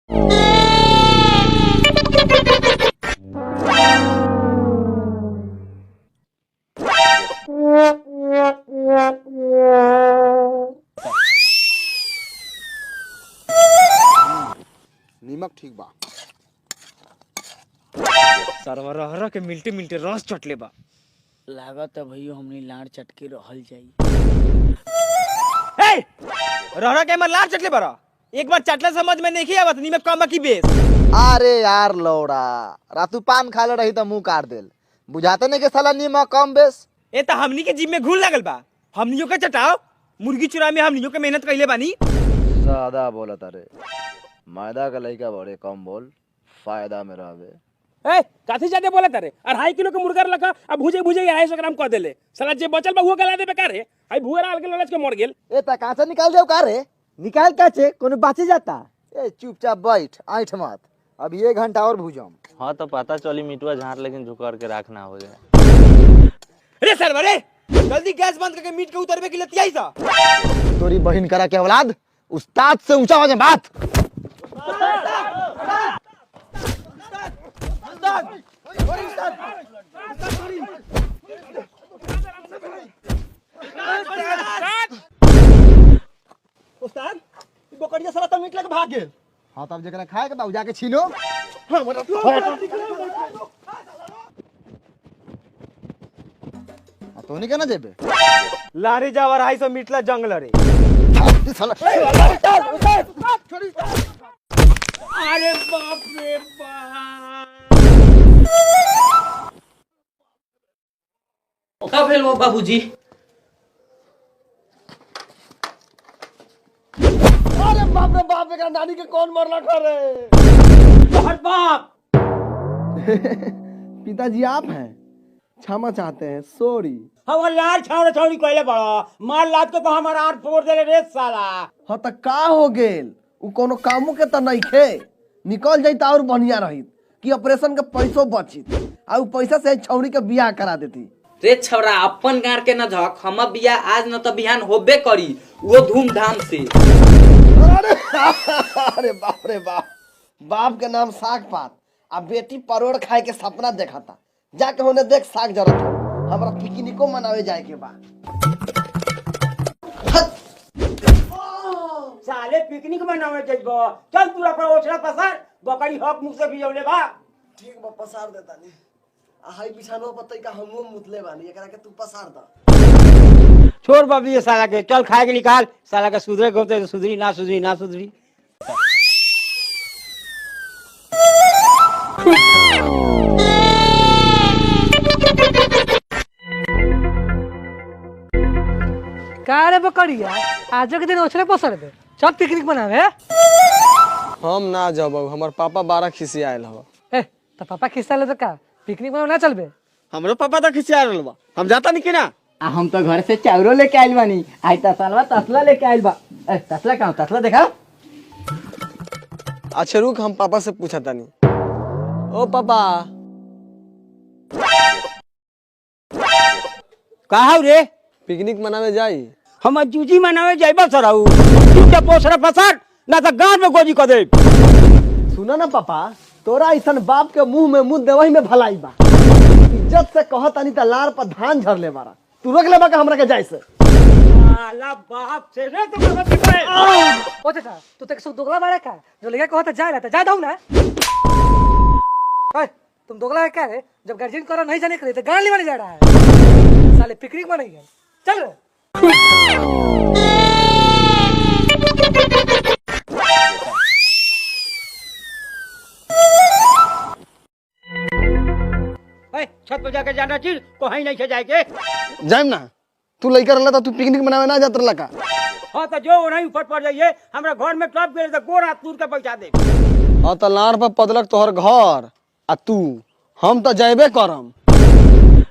नीमक ठीक बा। सरवरहरा के मिलते मिलते रस चटले बा। लागत है भैया हमने लाड़ चटके रहल जाई। रहरा के हमर लार चटले बरा। एक बार चटले समझ में नहीं आवत नीमक कम की बेस। अरे यार लौड़ा, रातू पान खा ले रही तो मुंह काट देल। बुझाते नहीं के साला नीमक कम बेस। ए त हमनी के जिम में घुल लागल बा। हमनियों के चटाओ। मुर्गी चुरा में हमनियों के मेहनत कइले बानी। सादा बोलत अरे। मैदा का लइका बड़े कम बोल, फायदा में रहबे। काफी ज्यादा बोला तारे 2.5 किलो के मुर्गा लगा अब भुजे 250 ग्राम कर देले साला जे बचल बा हुआ गला दे बेकार है आई भुआ आल के लालच के मर गेल। ए त काचा निकाल देव का रे? निकाल काचे कोनो बाचे जाता। ए चुपचाप बैठ, ऐठ मत। अब 1 घंटा और भूजम। हाँ तो पता चली मिटवा झाड़ लेकिन झुकर के रखना हो जाए। अरे सरवरे जल्दी गैस बंद करके मीट के उतरबे के लतियाई सा। तोरी बहिन करा के औलाद, उस्ताद से ऊंचा हो जा बात। उस्ताद बकरिया साला त मीट लेके भाग गेल। हाँ तब जरा खाए के बा जाके छीनो। तो नहीं कहना जेबे लारी जावा 250 मीटला जंगल रे। अरे बाप रे बाप। का भेल वो बाबूजी? अरे बाप रे बाप, बेकार नानी के कौन मरला करे? तोहर बाप। पिताजी आप हैं, क्षमा चाहते हैं, सॉरी। हमार लार छाड़ छौड़ी कहले बड़ा मार लाद के तो हमारा आर फोड़ देले रे साला। हाँ त का हो गेल? उ कोनो कामू के त नहीं खे। निकल जाई त और बढ़िया रही कि ऑपरेशन के पैसों बचित आ उ पैसा से छौड़ी के बियाह करा देती। रे छौड़ा अपन गार के न धक हम बिया आज न त बिहान होबे करी वो धूमधाम से। अरे बाप रे बाप, बाप के नाम साग पात आ बेटी परोड़ खाए के सपना देखा था। जाके होने देख साग जरूरत हो, हमरा पिकनिको मनावे जाए के बा। साले पिकनिक मनावे जइबो चल तू अपना ओछला पसार बकरी हक मुंह से भी औले बा। ठीक बा पसार देता नी। आ हाई बिछानो पतई का हमो मुतले बानी, एकरा के तू पसार द। छोड़ बाबी ये साला के चल खाए के निकाल साला के सुधरे गोते सुधरी ना सुधरी ना सुधरी। का रे बकरिया आज के दिन ओछले पसर दे सब पिकनिक मनावे। हम ना जाबो, हमर पापा 12 खिसी आयल हवा। ए त पापा खिस्सा ले तो का पिकनिक मनावे ना चलबे? हमरो पापा तो खिसिया रहल बा हम जाता नहीं कि ना। हम तो घर से चाउरो लेके आइल बानी आई तसलवा तसला लेके आइल बा। तसला कहां तसला देखा। अच्छा रुक हम पापा से पूछा तानी। ओ पापा कहा रे पिकनिक मनावे जाई? हम जूजी मनावे जाइबा सराऊ चुपचाप पोसरा पसार ना तो गांव में गोजी कर दे। सुना ना पापा, तोरा ऐसन बाप के मुंह में मुंह देवही में भलाई बा। इज्जत से कहत तानी त लार पर धान झर ले बारा। तू रोक ले बा हमरा के जाय से। साला बाप से रे तुम मत करे। ओ चाचा तू तक सु दोगला बारे का जो लेके कहत जा रहा था जा दऊ ना। ओए तुम दोगला है क्या रे? जब गार्जियन करा नहीं जाने करे तो गाड़ी लेने जा रहा है। साले पिकनिक मनाएंगे चल रे। छत पर जाके जाना चीज कहीं नहीं से जाएके। जाइम ना, तू लइका रहला त तू पिकनिक मनावे ना जात रहला का? हाँ तो जो नहीं ऊपर पड़ जाइए हमरा घर में टॉप गिरे तो गोरा तूर के पहुंचा दे। हाँ त लार पर पदलक तोहर घर आ तू हम तो जाइबे करम।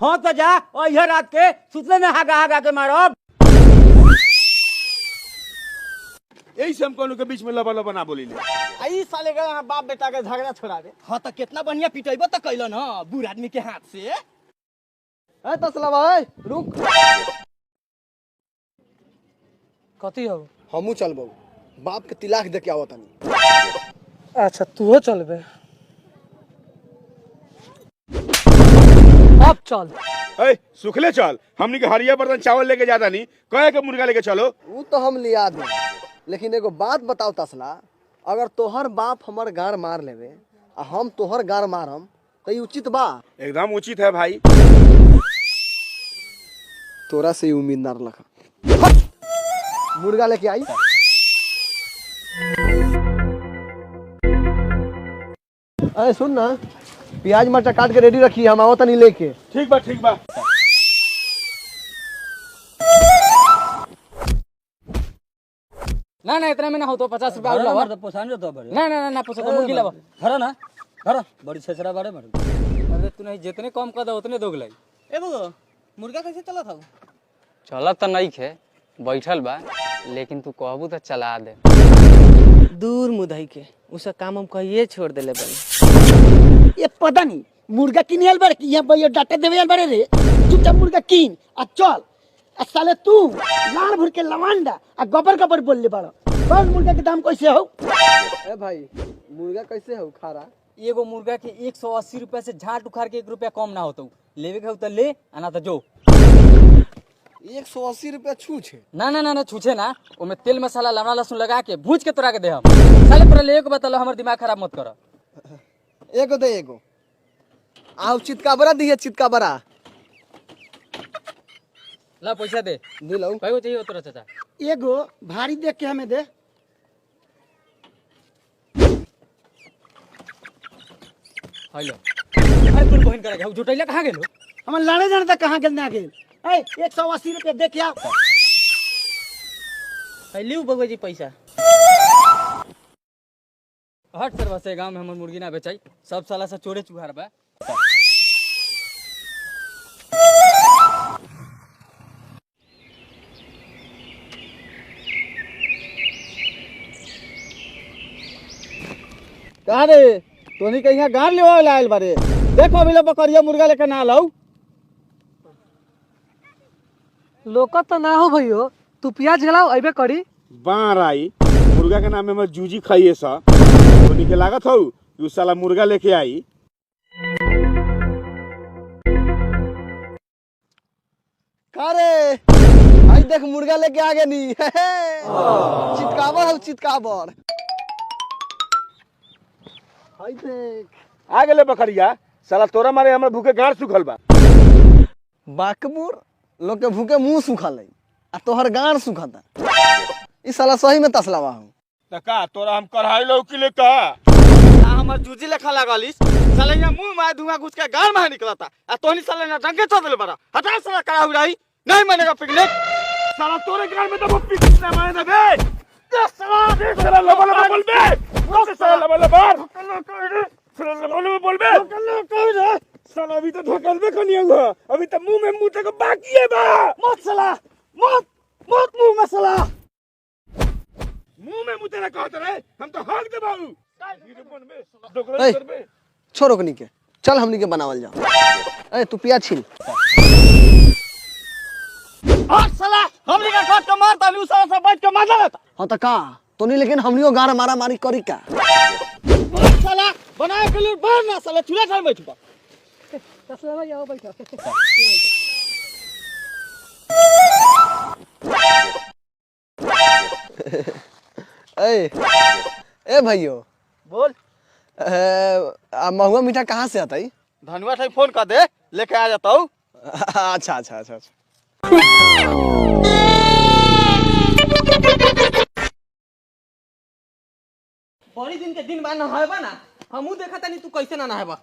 हाँ तो जा और यह रात के सुतले में हागा हागा के मारो। यही से हम कोनो के बीच में लबा लबा ना बोली ले। आई साले का बाप बेटा के झगड़ा छोड़ा दे। हाँ तो कितना बढ़िया पिटेबो तो कैलो ना बूढ़ आदमी के हाथ से। ए तसला भाई रुक, कथी हो? हमू चलबो, बाप के तिलाक दे के आवत तानी। अच्छा तू चलबे अब चल। ए सुखले चल, हमनी के हरिया बर्तन चावल लेके जाता नहीं, कहे के मुर्गा लेके चलो। वो तो हम लिया दे, लेकिन एगो बात बताओ तसला, अगर तोहर बाप हमर गार मार लेवे आ हम तोहर गार मारम तो ये उचित बा? एकदम उचित है भाई। तोरा से उम्मीद ना रखा। मुर्गा लेके आई। अरे सुन ना, प्याज मरचा काट के रेडी रखी, हम आवत नहीं लेके। ठीक बा ठीक बा। ना ना इतना में ना हो तो 50 रुपया और लावा। ना ना ना पोसा तो मुर्गी लावा। घर बड़ी छेछरा बाड़े मारे। अरे तू नहीं जितने कम कर दे उतने दोग लाई। ए बगो मुर्गा कैसे चलत हौ? चलत तो नहीं खे, बैठल बा, लेकिन तू कहबू तो चला दे। दूर मुदई के उसे काम हम कहिए छोड़ देले बनी। ये पता नहीं मुर्गा किने आल बारे कि यहाँ भैया डाटा देवे आल बारे रे। चुपचाप मुर्गा कीन आ चल। आ साले तू लाल भर के लवांडा आ गबर गबर बोल ले बाड़ो। बस मुर्गा के दाम कैसे हो? ए भाई मुर्गा कैसे हो खारा? एगो मुर्गा के 180 रुपया से झाट उखाड़ के 1 रुपया कम ना होतो। लेवे के हो तो ले, आना तो जो। 180 रुपया छूछे? ना ना ना ना छूछे ना, ओमे तेल मसाला लवना लहसुन लगा के भूज के तोरा के दे हम। साले तोरा ले के बतलो, हमर दिमाग खराब मत कर। एगो दे एगो। आओ चितका बड़ा दिए, चितका बड़ा। ला पैसा दे। दिलाऊ। कईगो चाहिए तोरा चाचा? एगो भारी देख के हमें दे। हेलो। अरे तू बहन करे झुटैला कहां गेलो? हम लड़े जाने तक कहाँ गेल ना गेल। 180 रुपया दे के आओ। लियो बगो जी पैसा। हट सर, बस गांव में हमर मुर्गी ना बेचाई, सब साला से चोरे चुहार बा। कहा रे तोनी के यहाँ गार लेवा आयल बारे। देखो अभी बकरिया मुर्गा लेके ना लाऊ। लोका तो ना हो भैयो, तू प्याज गलाओ अबे करी। बार आई मुर्गा के नाम में मैं जूजी खाइए सा, तो के लागत हो कि साला मुर्गा लेके आई। का रे आई देख मुर्गा लेके आ गए नी। चितकावर हो चितकावर। आई देख आ गेले बकरिया, साला तोरा मारे हमर भूखे गाड़ सुखल बा। बाकबूर लोग के भूखे मुंह सुखल है आ तोहर गाड़ सुखता। इस साला सही में तसलावा हूँ। त का तोरा हम कढ़ाई लौकी का हमर जूजी लेखा लागलिस। साले यहाँ मुंह में धुआं घुस के गाल में निकलता आ तोनी साले ना डंके चल देले बड़ा। हटा साला कड़ा हुई रही, नहीं मानेगा पिकनिक। साला तोरे गाड़ में तो पिकनिक ना माने बे। साला लबा लबा बोल बे। साला लबा लबा साला लबा लबा बोल बे। साला अभी तो धोकलबे कनिया हुआ, अभी तो मुंह में मुंह तक बाकी है बा। मत साला मत मत मुंह में साला। मुंह में मुंह तेरा कहत रहे, हम तो हक दे बाबू। ए, छोड़ो कनी के, चल हमनी के बनावल जाओ। ए तू प्याज छील। और साला हमनी का काट के मारता नी, साला सब बैठ के मार लेता। हाँ तो का तो नहीं, लेकिन हमनियो गाड़ मारा मारी करी का। साला बनाए के लिए बाहर ना साला चूल्हा खाए बैठबा। तसला भाई आओ बैठो। ए भाइयों बोल। महुआ मीठा कहाँ से आता है? धनुआ ठाई फोन कर दे, लेके आ जाता हूँ। अच्छा अच्छा अच्छा अच्छा। बड़ी दिन के दिन बा नहाएबा ना, हमहू देखा तानी तू कैसे ना नहाएबा।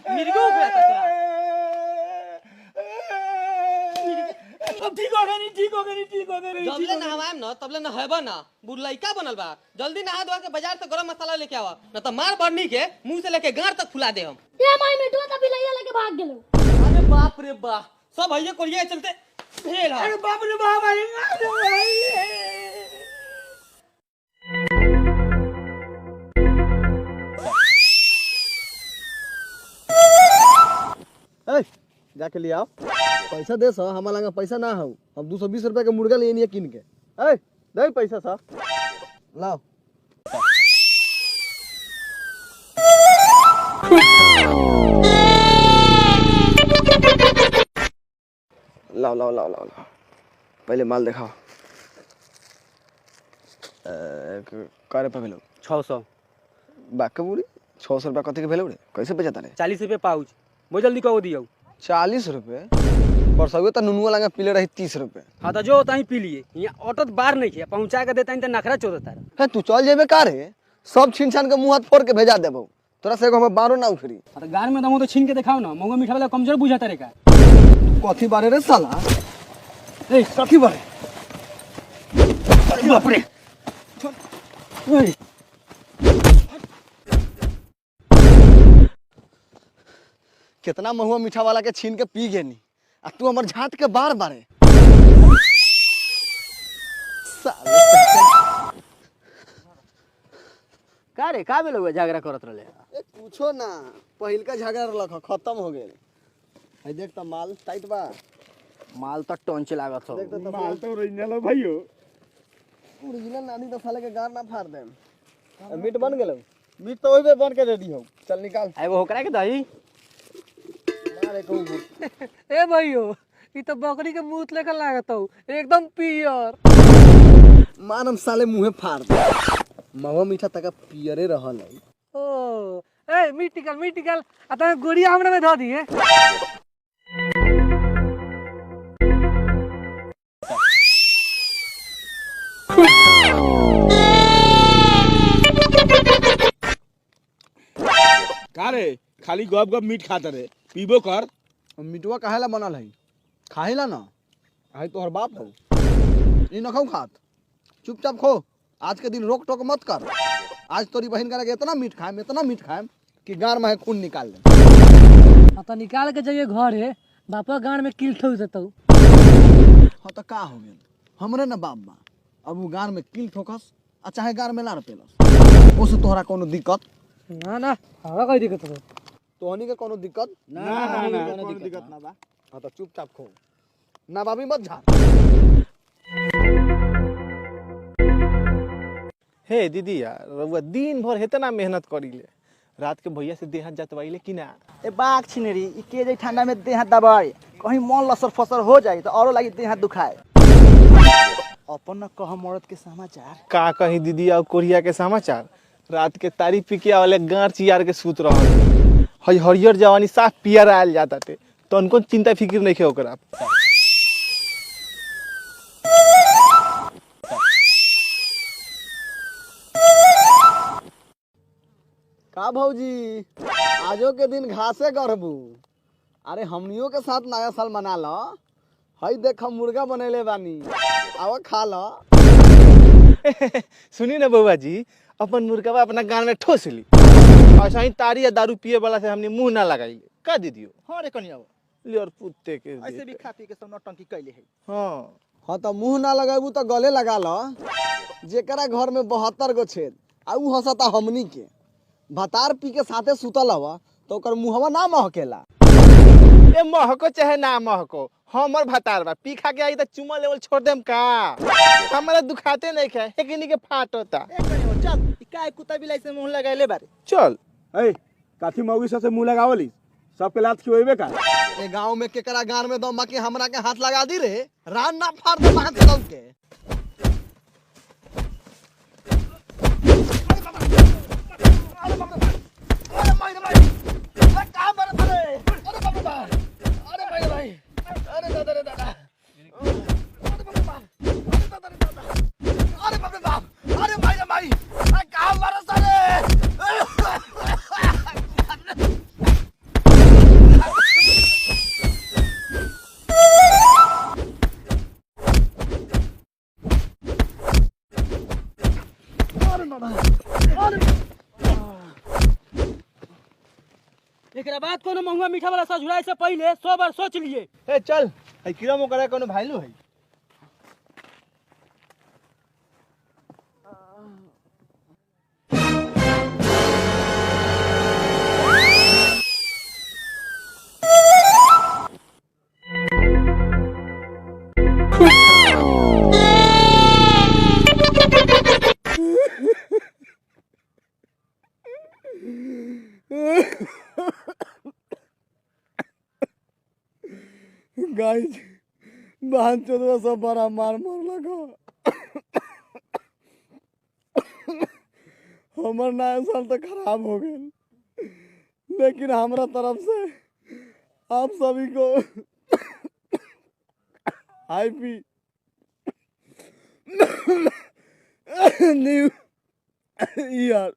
मिर्गो उखड़ा तोरा। ठीक हो गई नहीं, ठीक हो गई नहीं, ठीक हो गई नहीं। जबले नहावाम ना तबले नहाएबा ना। बुढ़लइका बनल बा, जल्दी नहा धोआ के बाजार से गरम मसाला लेके आवा, न तो मार बरनी के मुंह से लेके गांड तक फुला दे हम। ये माई में तो बिलैया लेके भाग गेलो। अरे बाप रे बाप, सब भैया कोरिया चलते भेल। अरे बाप रे बाप, जाके ले आओ। पैसा दे सो, हमारा लगा पैसा ना हो। हम 220 रुपया के मुर्गा ले किन के। दे पैसा सा लाओ लाओ लाओ लाओ लाओ पहले माल दिखाओ का रुपये भेलो 600 बाके बुढ़ी 600 रुपया कथी के भेलो रे कैसे बेचता रे 40 रुपये पाउच वो जल्दी कहो दियो 40 रुपये पर सगो तो नुनुआ लगा पीले रही 30 रुपये हाँ तो जो तहीं पी लिए यहाँ ऑटो बार नहीं है पहुँचा के देता तो नखरा चोरता है है तू चल जेबे का रे सब छीन छान के मुंह हाथ फोड़ के भेजा देबो तोरा से हम बारो ना उखरी तो गार में दमो तो छीन के दिखाओ ना मोंगो मीठा वाला कमजोर बुझाता रे का कथी बारे रे साला ए कथी बारे अरे बाप रे ओए कितना महुआ मीठा वाला के छीन के पी गेनी आ तू हमर झाट के बार बारे साले का रे का बेलो झगड़ा करत रहले ए पूछो ना पहिल का झगड़ा रलख खत्म हो गेल है देख त माल टाइट बा माल तो टंच लागत हो देख त माल तो ओरिजिनल हो भाइयो ओरिजिनल नानी तो साले के गार ना फाड़ देम मीट बन गेलो मीट तो ओइबे बन के रेडी हो चल निकाल एगो होकरा के दही मारे कहू ए भाइयो ई तो बकरी के मूत लेकर लागत हो एकदम पियर मानम साले मुंहे फाड़ दे मवा मीठा तक पियरे रहल है ओ ए मीट निकाल आ तने गोड़िया हमरा में ध दिए का रे खाली गप गप मीट खाता रे पीबो कर मिटवा काहेला बनल है खाहिला ना है तोहर बाप हो ई न खाऊ खात चुपचाप खो आज के दिन रोक टोक मत कर आज तोरी बहन का इतना मीट खाएम कि गार में खून निकाल ले आ तो निकाल के जाइए घर है बापा गांड में किल ठोक देतौ हाँ तो का हो गेल हमरे न बाप बा अब वो गार में किल ठोकस आ चाहे गार में लार पेलस ओसे तोहरा कोनो दिक्कत ना हवा कोई दिक्कत हो तोहनी के कोनो दिक्कत ना कोनो दिक्कत ना बा हाँ तो चुपचाप खो ना बाबी मत झाड़ हे दीदी यार रउआ दिन भर हेतना मेहनत करीले रात के भैया से देह जतवाइले कि ना ए बाघ छिनेरी ई के जे ठंडा में देह दबाए कहीं मन लसर फसर हो जाए तो औरो लागी देह दुखाए अपन न कह मरद के समाचार का कहीं दीदी और कोरिया के समाचार रात के तारी पी के वाले गार चियार के सूत रहल हई हरियर जवानी साफ पियर आयल जाता थे तो उनको चिंता फिक्र नहीं है ओकरा का भौजी आजो के दिन घासे गढ़बू अरे हमनियों के साथ नया साल मना लो हई देख हम मुर्गा बनैले बानी आवा खा लो सुनी ना बउआ जी अपन मुर्गा अपना गान में ठोस ली ऐसा ही तारी या दारू पिए वाला से हमने मुंह ना लगाई का दीदियो हां रे कनिया लियर पुत्ते के ऐसे भी खा पी के सब नौटंकी कैले है हाँ हाँ तो मुंह ना लगाबू तो गले लगा लो जेकरा घर में 72 गो छेद आ उ हंसता हमनी के भतार पी के साथे सुतल हवा तो ओकर मुहवा ना महकेला ए महको चाहे ना महको हमर भतार बा पी खा के आई त चुमा लेवल छोड़ देम का हमरा दुखाते नहीं खाए एकनी के फाटोता ए कनिया चल ई काय कुत्ता बिलाई से मुंह लगाइले बारे चल ए काठी मौगी से मुंह लगावली सबके लात खियोइबे का ए गांव में केकरा गान में दम बाकी हमरा के हाथ लगा दी रे रान ना फाड़ दे हाथ दम के एकरा बाद कोनो महंगा मीठा वाला सजुराई से पहले 100 बार सोच लिए ए चल हई कीड़ा मकोड़ा कोनो भाईलू है गाइस बहन चोदवा सब बड़ा मार लगा हमर नया साल तो खराब हो गए, लेकिन हमारा तरफ से आप सभी को हैप्पी न्यू ईयर।